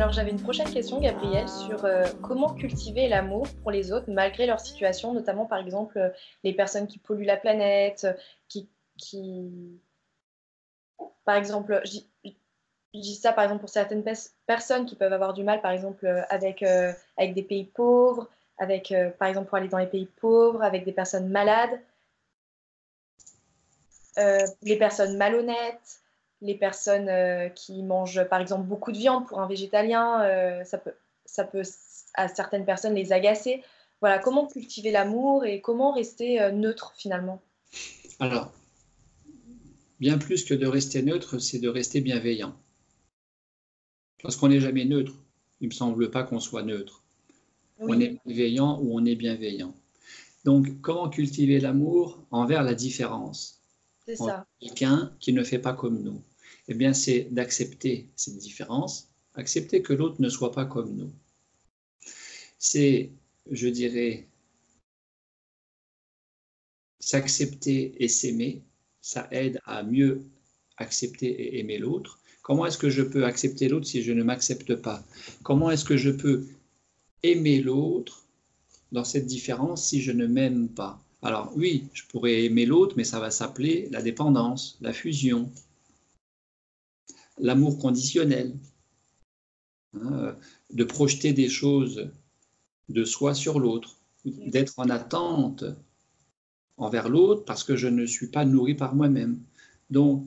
Alors j'avais une prochaine question, Gabrielle, sur comment cultiver l'amour pour les autres malgré leur situation, notamment par exemple les personnes qui polluent la planète, qui par exemple, je dis ça par exemple pour certaines personnes qui peuvent avoir du mal, par exemple avec des pays pauvres, avec par exemple pour aller dans les pays pauvres, avec des personnes malades, les personnes malhonnêtes, les personnes qui mangent par exemple beaucoup de viande pour un végétalien, ça peut à certaines personnes les agacer. Voilà, comment cultiver l'amour et comment rester neutre finalement. Alors, bien plus que de rester neutre, c'est de rester bienveillant. Parce qu'on n'est jamais neutre. Il ne me semble pas qu'on soit neutre. Oui, On est malveillant ou on est bienveillant. Donc, comment cultiver l'amour envers la différence, c'est envers ça. quelqu'un qui ne fait pas comme nous? Eh bien, c'est d'accepter cette différence, accepter que l'autre ne soit pas comme nous. C'est, je dirais, s'accepter et s'aimer. Ça aide à mieux accepter et aimer l'autre. Comment est-ce que je peux accepter l'autre si je ne m'accepte pas? Comment est-ce que je peux aimer l'autre dans cette différence si je ne m'aime pas? Alors oui, je pourrais aimer l'autre, mais ça va s'appeler la dépendance, la fusion, l'amour conditionnel, hein, de projeter des choses de soi sur l'autre, d'être en attente envers l'autre parce que je ne suis pas nourri par moi-même. Donc,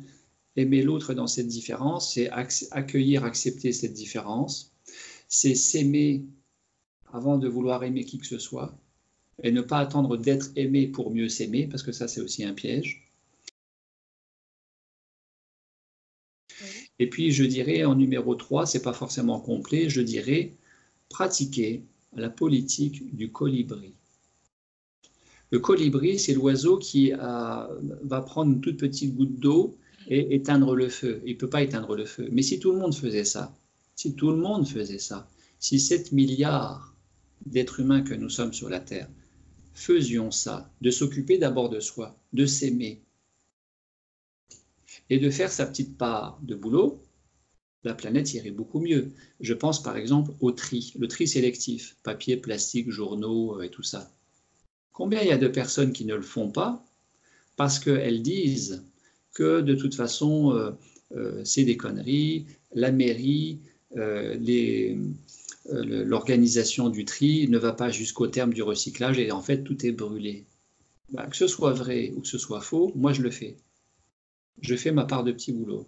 aimer l'autre dans cette différence, c'est accueillir, accepter cette différence, c'est s'aimer avant de vouloir aimer qui que ce soit, et ne pas attendre d'être aimé pour mieux s'aimer, parce que ça, c'est aussi un piège. Oui. Et puis, je dirais, en numéro 3, c'est pas forcément complet, je dirais pratiquer la politique du colibri. Le colibri, c'est l'oiseau qui va prendre une toute petite goutte d'eau et éteindre le feu. Il ne peut pas éteindre le feu. Mais si tout le monde faisait ça, si tout le monde faisait ça, si 7 milliards d'êtres humains que nous sommes sur la Terre faisions ça, de s'occuper d'abord de soi, de s'aimer et de faire sa petite part de boulot, la planète irait beaucoup mieux. Je pense par exemple au tri, le tri sélectif, papier, plastique, journaux et tout ça. Combien il y a de personnes qui ne le font pas parce qu'elles disent que de toute façon, c'est des conneries, la mairie, l'organisation du tri ne va pas jusqu'au terme du recyclage et en fait tout est brûlé. Bah, que ce soit vrai ou que ce soit faux, moi je le fais. Je fais ma part de petit boulot.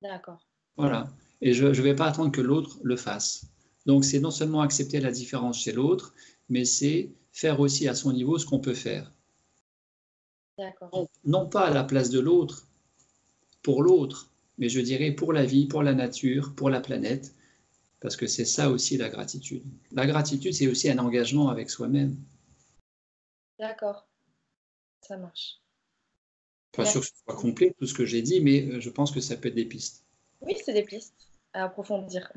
D'accord. Voilà. Et je ne vais pas attendre que l'autre le fasse. Donc c'est non seulement accepter la différence chez l'autre, mais c'est faire aussi à son niveau ce qu'on peut faire. D'accord. Non pas à la place de l'autre, pour l'autre, mais je dirais pour la vie, pour la nature, pour la planète, parce que c'est ça aussi la gratitude. La gratitude, c'est aussi un engagement avec soi-même. D'accord. Ça marche. Pas sûr que Merci. ce soit complet tout ce que j'ai dit, mais je pense que ça peut être des pistes. Oui, c'est des pistes à approfondir.